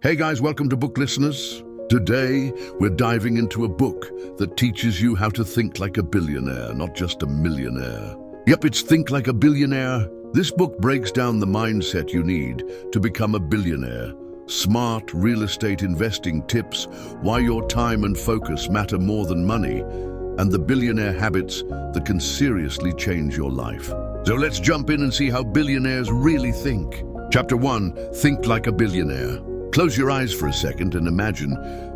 Hey guys, welcome to Book Listeners. Today, we're diving into a book that teaches you how to think like a billionaire, not just a millionaire. Yep, it's Think Like a Billionaire. This book breaks down the mindset you need to become a billionaire. Smart real estate investing tips, why your time and focus matter more than money, and the billionaire habits that can seriously change your life. So let's jump in and see how billionaires really think. Chapter 1, Think Like a Billionaire. Close your eyes for a second and imagine,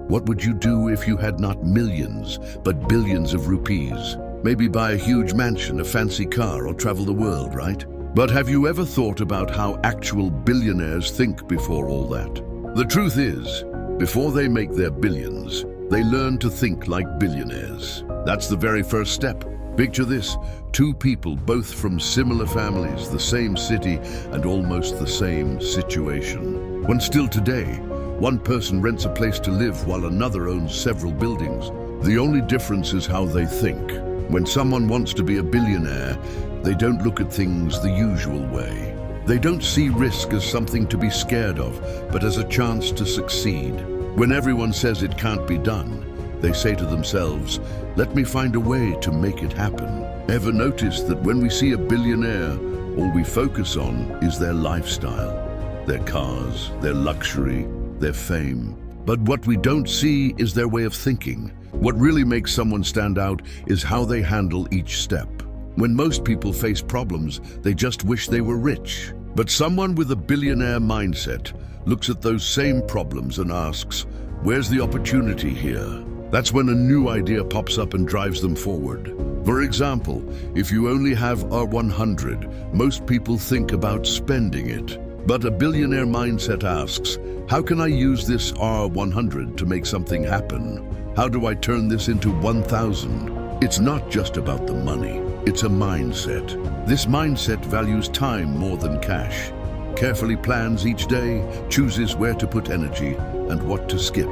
what would you do if you had not millions, but billions of rupees? Maybe buy a huge mansion, a fancy car, or travel the world, right? But have you ever thought about how actual billionaires think before all that? The truth is, before they make their billions, they learn to think like billionaires. That's the very first step. Picture this, two people, both from similar families, the same city, and almost the same situation. When still today, one person rents a place to live while another owns several buildings. The only difference is how they think. When someone wants to be a billionaire, they don't look at things the usual way. They don't see risk as something to be scared of, but as a chance to succeed. When everyone says it can't be done, they say to themselves, let me find a way to make it happen. Ever notice that when we see a billionaire, all we focus on is their lifestyle? Their cars, their luxury, their fame. But what we don't see is their way of thinking. What really makes someone stand out is how they handle each step. When most people face problems, they just wish they were rich. But someone with a billionaire mindset looks at those same problems and asks, where's the opportunity here? That's when a new idea pops up and drives them forward. For example, if you only have R100, most people think about spending it. But a billionaire mindset asks, how can I use this R100 to make something happen? How do I turn this into 1,000? It's not just about the money, it's a mindset. This mindset values time more than cash, carefully plans each day, chooses where to put energy and what to skip.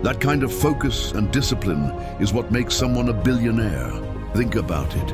That kind of focus and discipline is what makes someone a billionaire. Think about it.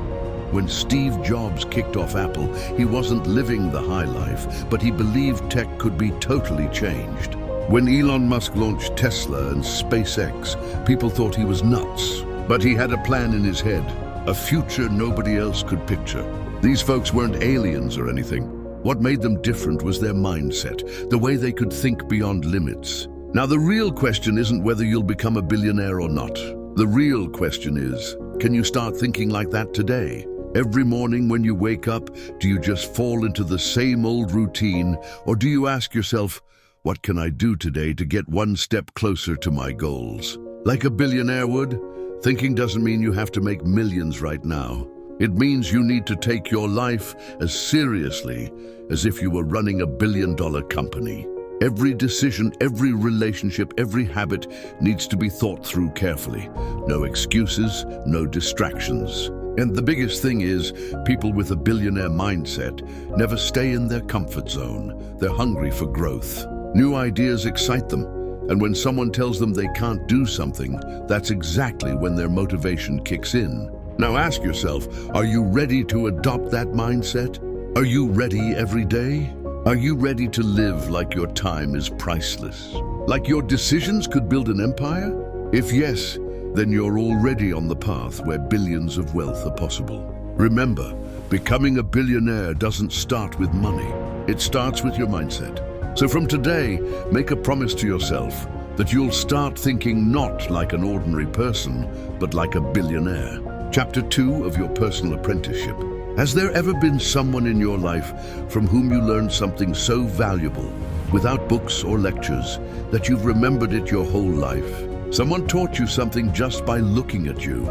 When Steve Jobs kicked off Apple, he wasn't living the high life, but he believed tech could be totally changed. When Elon Musk launched Tesla and SpaceX, people thought he was nuts. But he had a plan in his head, a future nobody else could picture. These folks weren't aliens or anything. What made them different was their mindset, the way they could think beyond limits. Now, the real question isn't whether you'll become a billionaire or not. The real question is, can you start thinking like that today? Every morning when you wake up, do you just fall into the same old routine, or do you ask yourself, what can I do today to get one step closer to my goals? Like a billionaire would, thinking doesn't mean you have to make millions right now. It means you need to take your life as seriously as if you were running a billion-dollar company. Every decision, every relationship, every habit needs to be thought through carefully. No excuses, no distractions. And the biggest thing is, people with a billionaire mindset never stay in their comfort zone. They're hungry for growth. New ideas excite them. And when someone tells them they can't do something, that's exactly when their motivation kicks in. Now ask yourself, are you ready to adopt that mindset? Are you ready every day? Are you ready to live like your time is priceless? Like your decisions could build an empire? If yes, then you're already on the path where billions of wealth are possible. Remember, becoming a billionaire doesn't start with money. It starts with your mindset. So from today, make a promise to yourself that you'll start thinking not like an ordinary person, but like a billionaire. Chapter 2 of your personal apprenticeship. Has there ever been someone in your life from whom you learned something so valuable, without books or lectures, that you've remembered it your whole life? Someone taught you something just by looking at you,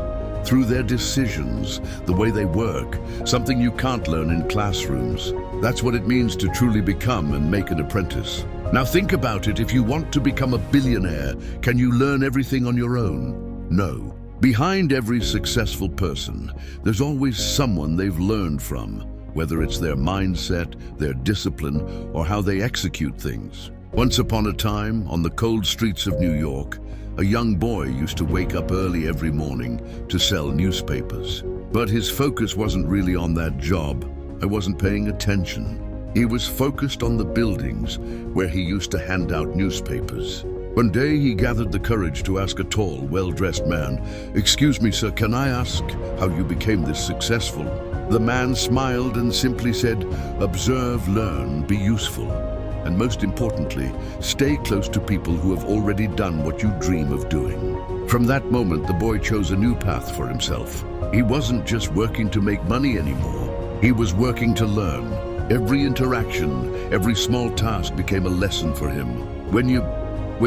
through their decisions, the way they work, something you can't learn in classrooms. That's what it means to truly become and make an apprentice. Now think about it, if you want to become a billionaire, can you learn everything on your own? No. Behind every successful person, there's always someone they've learned from, whether it's their mindset, their discipline, or how they execute things. Once upon a time, on the cold streets of New York, a young boy used to wake up early every morning to sell newspapers. But his focus wasn't really on that job. I wasn't paying attention. He was focused on the buildings where he used to hand out newspapers. One day he gathered the courage to ask a tall, well-dressed man, "Excuse me, sir, can I ask how you became this successful?" The man smiled and simply said, "Observe, learn, be useful. And most importantly, stay close to people who have already done what you dream of doing." From that moment, the boy chose a new path for himself. He wasn't just working to make money anymore. He was working to learn. Every interaction, every small task became a lesson for him. When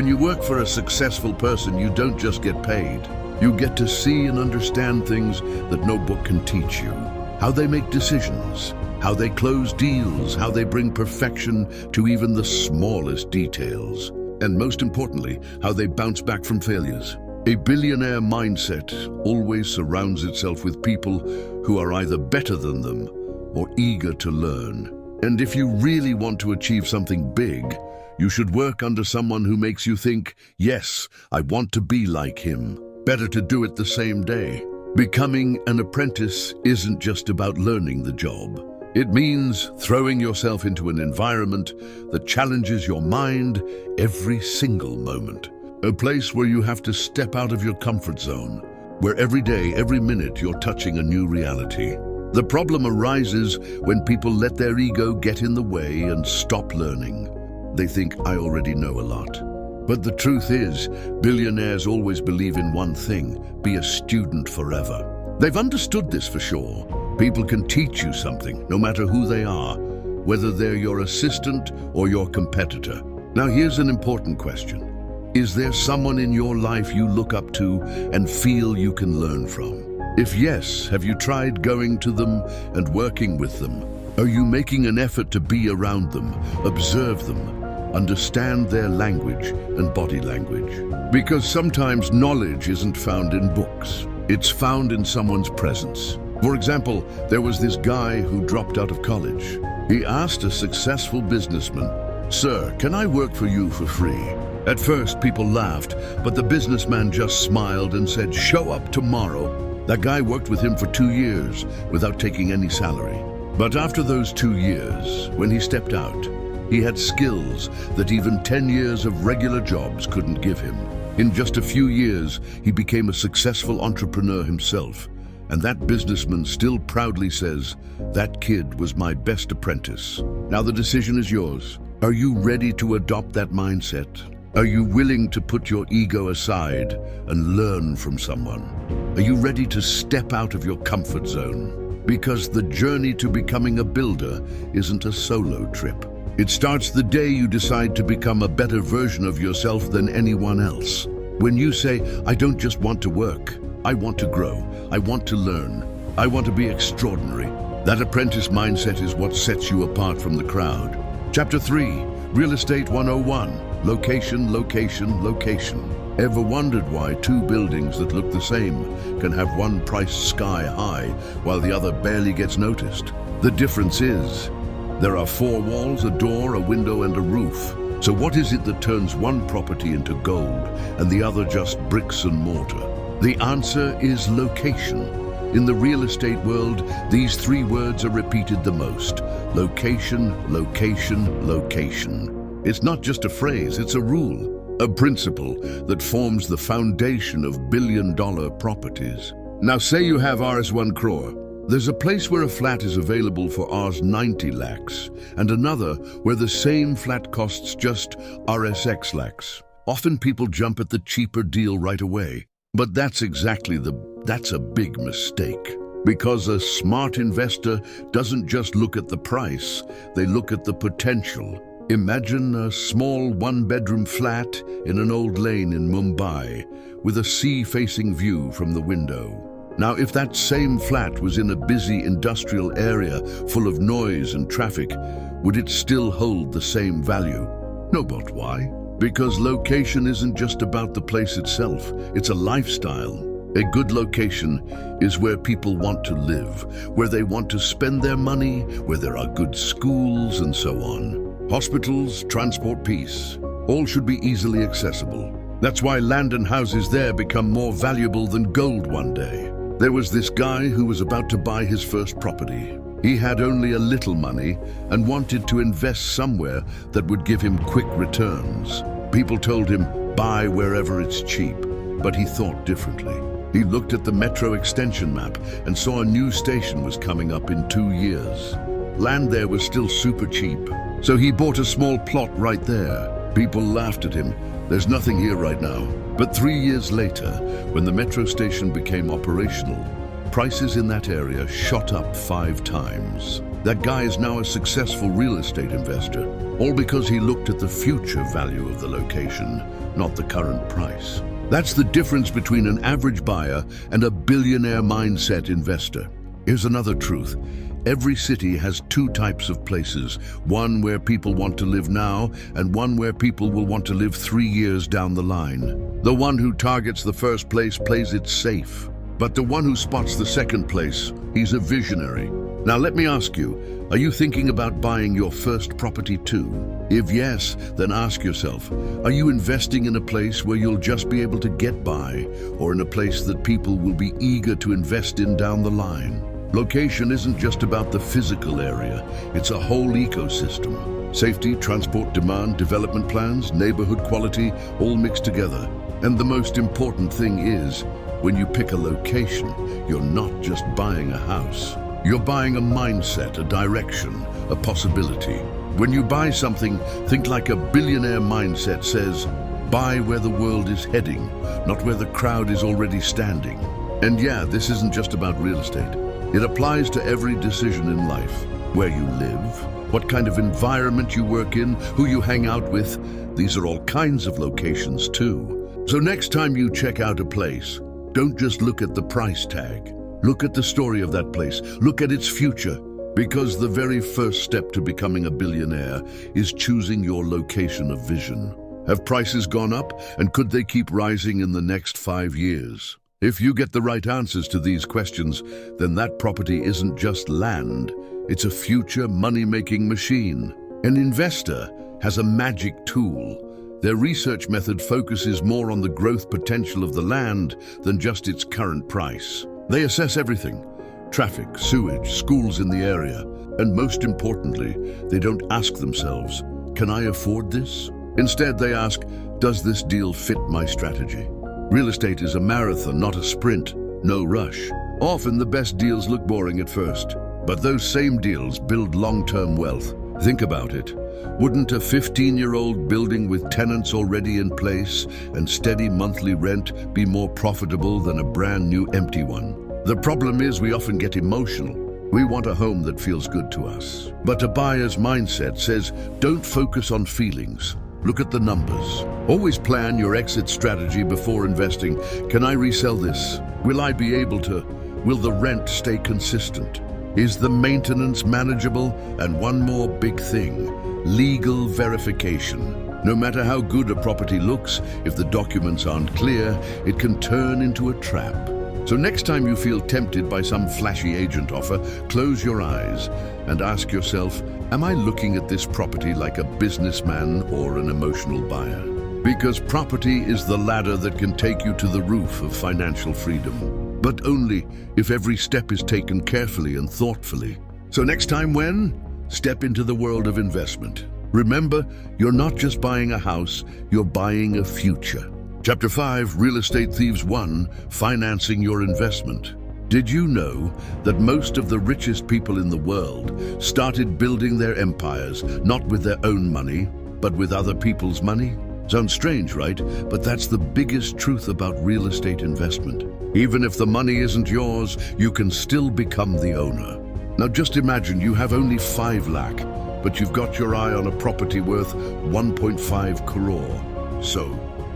you work for a successful person, you don't just get paid. You get to see and understand things that no book can teach you. How they make decisions, how they close deals, how they bring perfection to even the smallest details. And most importantly, how they bounce back from failures. A billionaire mindset always surrounds itself with people who are either better than them or eager to learn. And if you really want to achieve something big, you should work under someone who makes you think, "Yes, I want to be like him." Better to do it the same day. Becoming an apprentice isn't just about learning the job. It means throwing yourself into an environment that challenges your mind every single moment. A place where you have to step out of your comfort zone, where every day, every minute, you're touching a new reality. The problem arises when people let their ego get in the way and stop learning. They think, "I already know a lot." But the truth is, billionaires always believe in one thing: be a student forever. They've understood this for sure. People can teach you something, no matter who they are, whether they're your assistant or your competitor. Now here's an important question. Is there someone in your life you look up to and feel you can learn from? If yes, have you tried going to them and working with them? Are you making an effort to be around them, observe them, understand their language and body language? Because sometimes knowledge isn't found in books. It's found in someone's presence. For example, there was this guy who dropped out of college. He asked a successful businessman, "Sir, can I work for you for free?" At first, people laughed, but the businessman just smiled and said, "Show up tomorrow." That guy worked with him for 2 years without taking any salary. But after those 2 years, when he stepped out, he had skills that even 10 years of regular jobs couldn't give him. In just a few years, he became a successful entrepreneur himself. And that businessman still proudly says, "That kid was my best apprentice." Now the decision is yours. Are you ready to adopt that mindset? Are you willing to put your ego aside and learn from someone? Are you ready to step out of your comfort zone? Because the journey to becoming a builder isn't a solo trip. It starts the day you decide to become a better version of yourself than anyone else. When you say, "I don't just want to work, I want to grow, I want to learn, I want to be extraordinary," that apprentice mindset is what sets you apart from the crowd. Chapter 3, Real Estate 101. Location, location, location. Ever wondered why 2 buildings that look the same can have one priced sky high while the other barely gets noticed? The difference is, there are 4 walls, a door, a window, and a roof. So what is it that turns one property into gold and the other just bricks and mortar? The answer is location. In the real estate world, these 3 words are repeated the most. Location, location, location. It's not just a phrase, it's a rule, a principle that forms the foundation of billion-dollar properties. Now say you have Rs 1 crore. There's a place where a flat is available for Rs 90 lakhs and another where the same flat costs just RSX lakhs. Often people jump at the cheaper deal right away. But that's a big mistake. Because a smart investor doesn't just look at the price, they look at the potential. Imagine a small 1-bedroom flat in an old lane in Mumbai with a sea-facing view from the window. Now, if that same flat was in a busy industrial area full of noise and traffic, would it still hold the same value? No, but why? Because location isn't just about the place itself, it's a lifestyle. A good location is where people want to live, where they want to spend their money, where there are good schools and so on. Hospitals, transport, peace, all should be easily accessible. That's why land and houses there become more valuable than gold one day. There was this guy who was about to buy his first property. He had only a little money and wanted to invest somewhere that would give him quick returns. People told him, buy wherever it's cheap, but he thought differently. He looked at the metro extension map and saw a new station was coming up in 2 years. Land there was still super cheap, so he bought a small plot right there. People laughed at him. There's nothing here right now. But 3 years later, when the metro station became operational, prices in that area shot up 5 times. That guy is now a successful real estate investor, all because he looked at the future value of the location, not the current price. That's the difference between an average buyer and a billionaire mindset investor. Here's another truth. Every city has 2 types of places, one where people want to live now and one where people will want to live 3 years down the line. The one who targets the first place plays it safe, but the one who spots the second place, he's a visionary. Now let me ask you, are you thinking about buying your first property too? If yes, then ask yourself, are you investing in a place where you'll just be able to get by, or in a place that people will be eager to invest in down the line? Location isn't just about the physical area, it's a whole ecosystem. Safety, transport, demand, development plans, neighborhood quality, all mixed together. And the most important thing is, when you pick a location, you're not just buying a house. You're buying a mindset, a direction, a possibility. When you buy something, think like a billionaire mindset says, buy where the world is heading, not where the crowd is already standing. And yeah, this isn't just about real estate. It applies to every decision in life. Where you live, what kind of environment you work in, who you hang out with. These are all kinds of locations too. So next time you check out a place, don't just look at the price tag. Look at the story of that place. Look at its future. Because the very first step to becoming a billionaire is choosing your location of vision. Have prices gone up, and could they keep rising in the next 5 years? If you get the right answers to these questions, then that property isn't just land. It's a future money-making machine. An investor has a magic tool. Their research method focuses more on the growth potential of the land than just its current price. They assess everything: traffic, sewage, schools in the area. And most importantly, they don't ask themselves, can I afford this? Instead, they ask, does this deal fit my strategy? Real estate is a marathon, not a sprint. No rush. Often the best deals look boring at first, but those same deals build long-term wealth. Think about it. Wouldn't a 15-year-old building with tenants already in place and steady monthly rent be more profitable than a brand new empty one? The problem is we often get emotional. We want a home that feels good to us. But a buyer's mindset says, don't focus on feelings. Look at the numbers. Always plan your exit strategy before investing. Can I resell this? Will I be able to? Will the rent stay consistent? Is the maintenance manageable? And one more big thing, legal verification. No matter how good a property looks, if the documents aren't clear, it can turn into a trap. So next time you feel tempted by some flashy agent offer, close your eyes and ask yourself, am I looking at this property like a businessman or an emotional buyer? Because property is the ladder that can take you to the roof of financial freedom, but only if every step is taken carefully and thoughtfully. So next time step into the world of investment. Remember, you're not just buying a house, you're buying a future. Chapter 5, Real Estate Thieves 1, Financing Your Investment. Did you know that most of the richest people in the world started building their empires not with their own money, but with other people's money? Sounds strange, right? But that's the biggest truth about real estate investment. Even if the money isn't yours, you can still become the owner. Now just imagine you have only 5 lakh, but you've got your eye on a property worth 1.5 crore. So,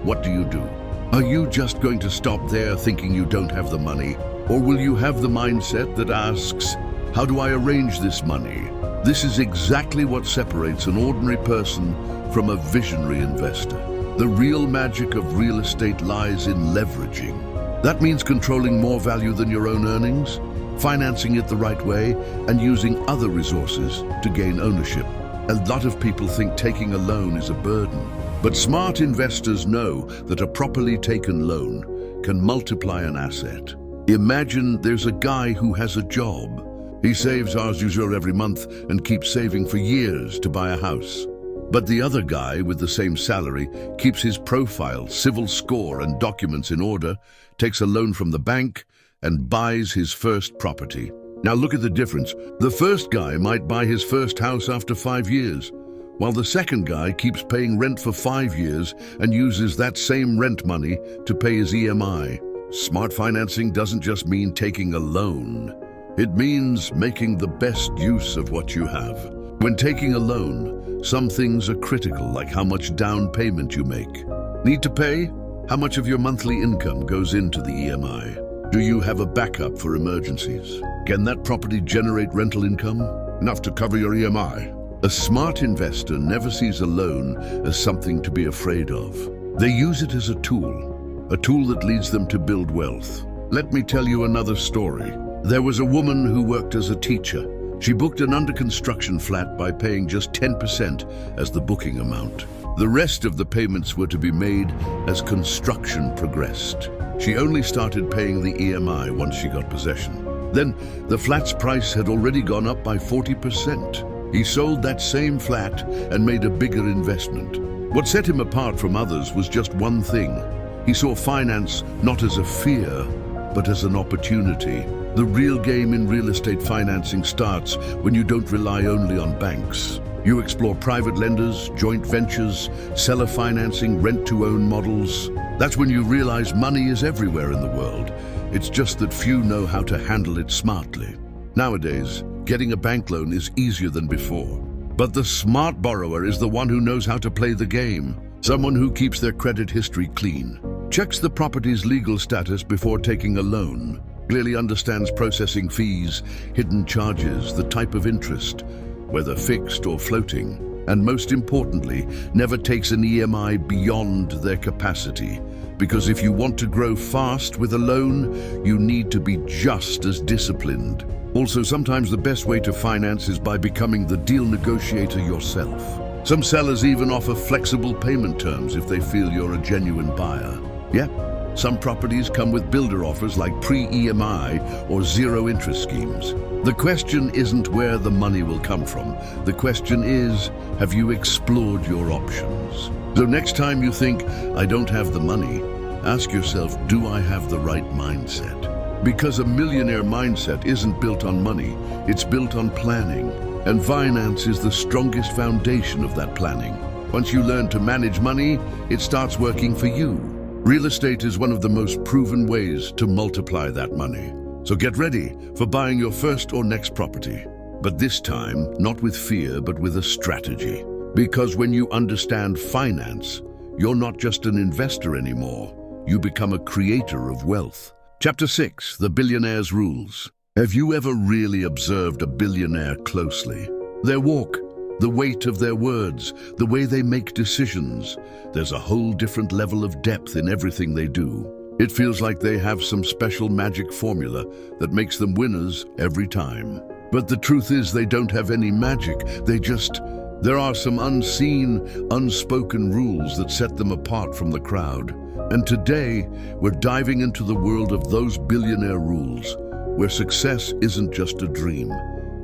what do? Are you just going to stop there thinking you don't have the money? Or will you have the mindset that asks, how do I arrange this money? This is exactly what separates an ordinary person from a visionary investor. The real magic of real estate lies in leveraging. That means controlling more value than your own earnings, financing it the right way, and using other resources to gain ownership. A lot of people think taking a loan is a burden. But smart investors know that a properly taken loan can multiply an asset. Imagine there's a guy who has a job. He saves as usual every month and keeps saving for years to buy a house. But the other guy with the same salary keeps his profile, civil score, and documents in order, takes a loan from the bank, and buys his first property. Now look at the difference. The first guy might buy his first house after 5 years, while the second guy keeps paying rent for 5 years and uses that same rent money to pay his EMI. Smart financing doesn't just mean taking a loan. It means making the best use of what you have. When taking a loan, some things are critical, like how much down payment you make. Need to pay? How much of your monthly income goes into the EMI? Do you have a backup for emergencies? Can that property generate rental income? Enough to cover your EMI? A smart investor never sees a loan as something to be afraid of. They use it as a tool that leads them to build wealth. Let me tell you another story. There was a woman who worked as a teacher. She booked an under-construction flat by paying just 10% as the booking amount. The rest of the payments were to be made as construction progressed. She only started paying the EMI once she got possession. Then the flat's price had already gone up by 40%. He sold that same flat and made a bigger investment. What set him apart from others was just one thing. He saw finance not as a fear, but as an opportunity. The real game in real estate financing starts when you don't rely only on banks. You explore private lenders, joint ventures, seller financing, rent-to-own models. That's when you realize money is everywhere in the world. It's just that few know how to handle it smartly. Nowadays, getting a bank loan is easier than before. But the smart borrower is the one who knows how to play the game. Someone who keeps their credit history clean, checks the property's legal status before taking a loan, clearly understands processing fees, hidden charges, the type of interest, whether fixed or floating, and most importantly, never takes an EMI beyond their capacity. Because if you want to grow fast with a loan, you need to be just as disciplined. Also, sometimes the best way to finance is by becoming the deal negotiator yourself. Some sellers even offer flexible payment terms if they feel you're a genuine buyer. Yeah. Some properties come with builder offers like pre-EMI or zero interest schemes. The question isn't where the money will come from. The question is, have you explored your options? So next time you think, I don't have the money, ask yourself, do I have the right mindset? Because a millionaire mindset isn't built on money, it's built on planning. And finance is the strongest foundation of that planning. Once you learn to manage money, it starts working for you. Real estate is one of the most proven ways to multiply that money. So get ready for buying your first or next property. But this time, not with fear, but with a strategy. Because when you understand finance, you're not just an investor anymore. You become a creator of wealth. Chapter 6, The Billionaire's Rules. Have you ever really observed a billionaire closely? Their walk, the weight of their words, the way they make decisions. There's a whole different level of depth in everything they do. It feels like they have some special magic formula that makes them winners every time. But the truth is they don't have any magic. There are some unseen, unspoken rules that set them apart from the crowd. And today, we're diving into the world of those billionaire rules, where success isn't just a dream.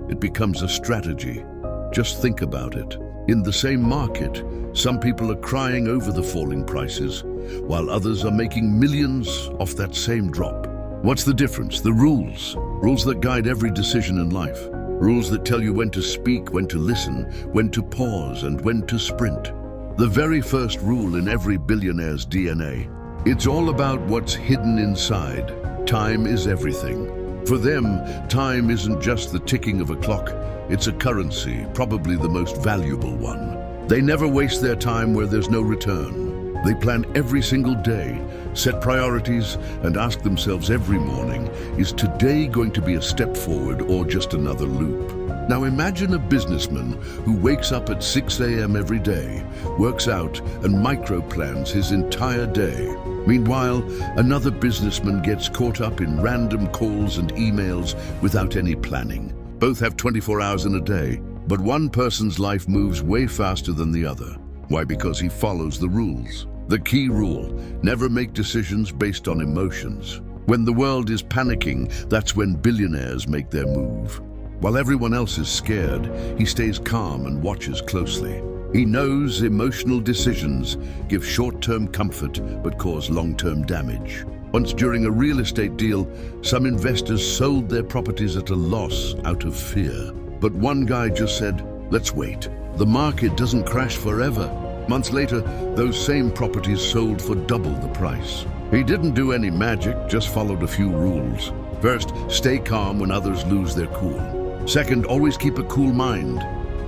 It becomes a strategy. Just think about it. In the same market, some people are crying over the falling prices, while others are making millions off that same drop. What's the difference? The rules. Rules that guide every decision in life. Rules that tell you when to speak, when to listen, when to pause, and when to sprint. The very first rule in every billionaire's DNA. It's all about what's hidden inside. Time is everything. For them, time isn't just the ticking of a clock. It's a currency, probably the most valuable one. They never waste their time where there's no return. They plan every single day, set priorities, and ask themselves every morning, is today going to be a step forward or just another loop? Now imagine a businessman who wakes up at 6 a.m. every day, works out, and micro-plans his entire day. Meanwhile, another businessman gets caught up in random calls and emails without any planning. Both have 24 hours in a day, but one person's life moves way faster than the other. Why? Because he follows the rules. The key rule: never make decisions based on emotions. When the world is panicking, that's when billionaires make their move. While everyone else is scared, he stays calm and watches closely. He knows emotional decisions give short-term comfort but cause long-term damage. Once during a real estate deal, some investors sold their properties at a loss out of fear. But one guy just said, "Let's wait. The market doesn't crash forever." Months later, those same properties sold for double the price. He didn't do any magic, just followed a few rules. First, stay calm when others lose their cool. Second, always keep a cool mind.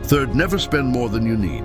Third, never spend more than you need.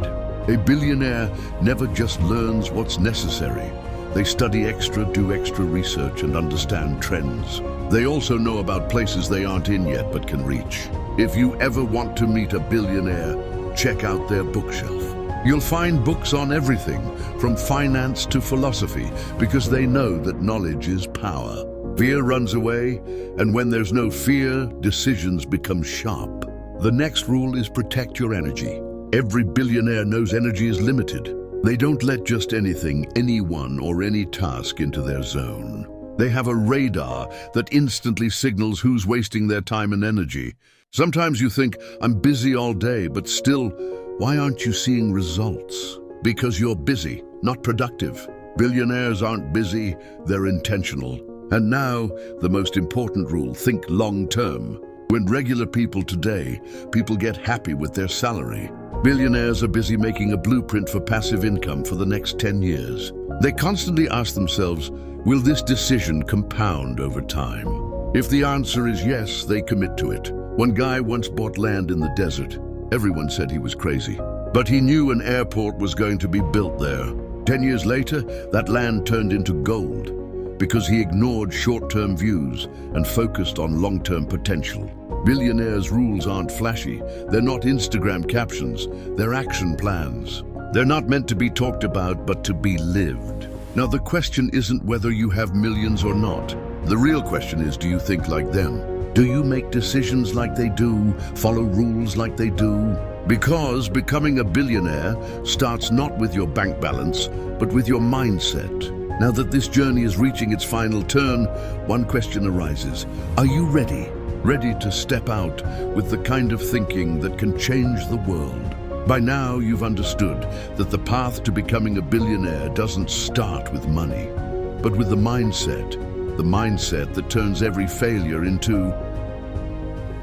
A billionaire never just learns what's necessary. They study extra, do extra research, and understand trends. They also know about places they aren't in yet but can reach. If you ever want to meet a billionaire, check out their bookshelf. You'll find books on everything, from finance to philosophy, because they know that knowledge is power. Fear runs away, and when there's no fear, decisions become sharp. The next rule is protect your energy. Every billionaire knows energy is limited. They don't let just anything, anyone, or any task into their zone. They have a radar that instantly signals who's wasting their time and energy. Sometimes you think, "I'm busy all day," but still, why aren't you seeing results? Because you're busy, not productive. Billionaires aren't busy, they're intentional. And now, the most important rule, think long-term. When regular people today, people get happy with their salary. Billionaires are busy making a blueprint for passive income for the next 10 years. They constantly ask themselves, will this decision compound over time? If the answer is yes, they commit to it. One guy once bought land in the desert. Everyone said he was crazy, but he knew an airport was going to be built there. 10 years later, that land turned into gold because he ignored short-term views and focused on long-term potential. Billionaires' rules aren't flashy. They're not Instagram captions. They're action plans. They're not meant to be talked about, but to be lived. Now, the question isn't whether you have millions or not. The real question is, do you think like them? Do you make decisions like they do, follow rules like they do? Because becoming a billionaire starts not with your bank balance, but with your mindset. Now that this journey is reaching its final turn, one question arises. Are you ready? Ready to step out with the kind of thinking that can change the world? By now, you've understood that the path to becoming a billionaire doesn't start with money, but with the mindset that turns every failure into...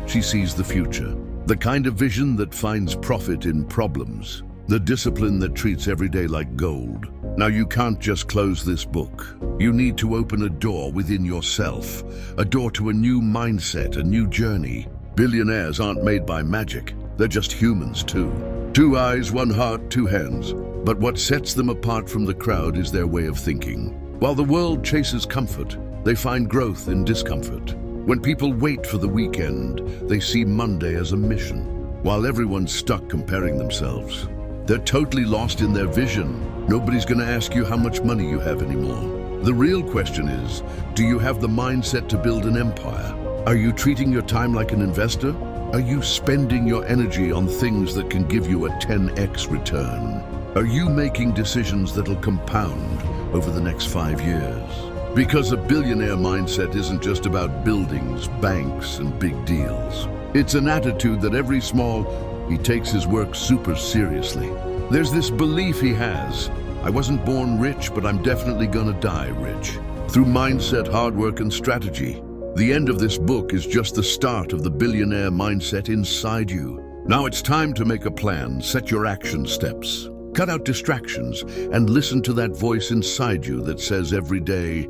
She sees the future, the kind of vision that finds profit in problems, the discipline that treats every day like gold. Now, you can't just close this book. You need to open a door within yourself, a door to a new mindset, a new journey. Billionaires aren't made by magic. They're just humans too. 2 eyes, 1 heart, 2 hands. But what sets them apart from the crowd is their way of thinking. While the world chases comfort, they find growth in discomfort. When people wait for the weekend, they see Monday as a mission. While everyone's stuck comparing themselves, they're totally lost in their vision. Nobody's going to ask you how much money you have anymore. The real question is, do you have the mindset to build an empire? Are you treating your time like an investor? Are you spending your energy on things that can give you a 10x return? Are you making decisions that'll compound over the next 5 years? Because a billionaire mindset isn't just about buildings, banks, and big deals. It's an attitude that every small, he takes his work super seriously. There's this belief he has, I wasn't born rich, but I'm definitely gonna die rich. Through mindset, hard work, and strategy. The end of this book is just the start of the billionaire mindset inside you. Now it's time to make a plan, set your action steps. Cut out distractions and listen to that voice inside you that says every day,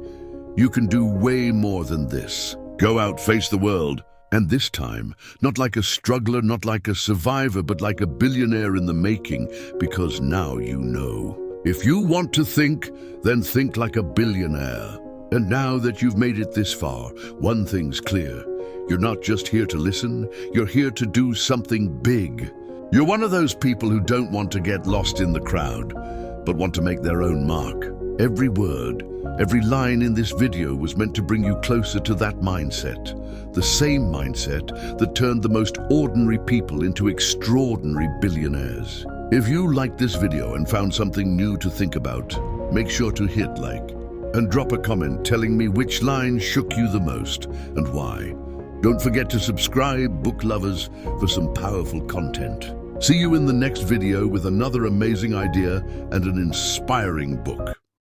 you can do way more than this. Go out, face the world. And this time, not like a struggler, not like a survivor, but like a billionaire in the making, because now you know. If you want to think, then think like a billionaire. And now that you've made it this far, one thing's clear. You're not just here to listen, you're here to do something big. You're one of those people who don't want to get lost in the crowd, but want to make their own mark. Every word, every line in this video was meant to bring you closer to that mindset. The same mindset that turned the most ordinary people into extraordinary billionaires. If you liked this video and found something new to think about, make sure to hit like and drop a comment telling me which line shook you the most and why. Don't forget to subscribe, book lovers, for some powerful content. See you in the next video with another amazing idea and an inspiring book.